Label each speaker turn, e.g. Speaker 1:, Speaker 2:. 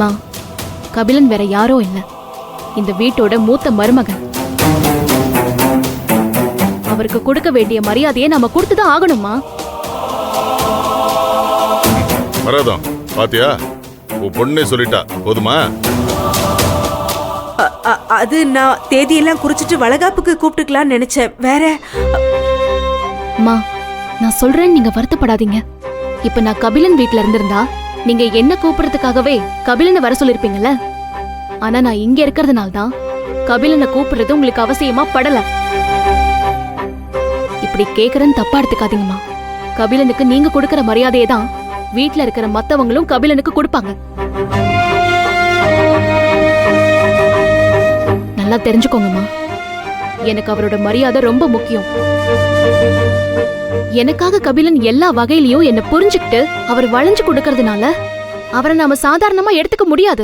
Speaker 1: மா, கபிலன் வேற யாரோ இல்ல, இந்த வீட்டோட மூத்த மருமகன். அவருக்கு கொடுக்க வேண்டிய மரியாதையை நாம கொடுத்துதான் ஆகணுமா?
Speaker 2: மரகதம், பாத்தியா, உன் பொண்ணே சொல்லிட்டா, போதுமா?
Speaker 3: அது நான் தேதியெல்லாம் குறிச்சிட்டு வளகாப்புக்கு கூப்பிட்டுக்கலாம்னு நினைச்சேன். வேற
Speaker 1: மா, நான் சொல்றேன்னு நீங்க வருத்தப்படாதீங்க. இப்ப நான் கபிலன் வீட்ல இருந்திருந்தா நீங்க என்ன கூப்பிடுறதுக்காகவே கபிலனை வர சொல்லிருப்பீங்கல்ல. ஆனா நான் இங்க இருக்கிறதுனால தான் கபிலனை கூப்பிடுறது உங்களுக்கு அவசியமா படல. இப்படி கேக்குறேன்னு தப்பா எடுத்துக்காதீங்கம்மா. கபிலனுக்கு நீங்க கொடுக்கற மரியாதையை தான் வீட்ல இருக்கிற மத்தவங்களும் கபிலனுக்கு கொடுப்பாங்க. நல்லா தெரிஞ்சுக்கோங்கம்மா, எனக்கு அவரோட மரியாதை ரொம்ப முக்கியம். எனக்காக கபிலன் எல்லா வகையிலயும் என்ன புரிஞ்சுக்கிட்டு அவர் வளைஞ்சு கொடுக்கறதுனால அவரை நாம சாதாரணமா எடுத்துக்க முடியாது.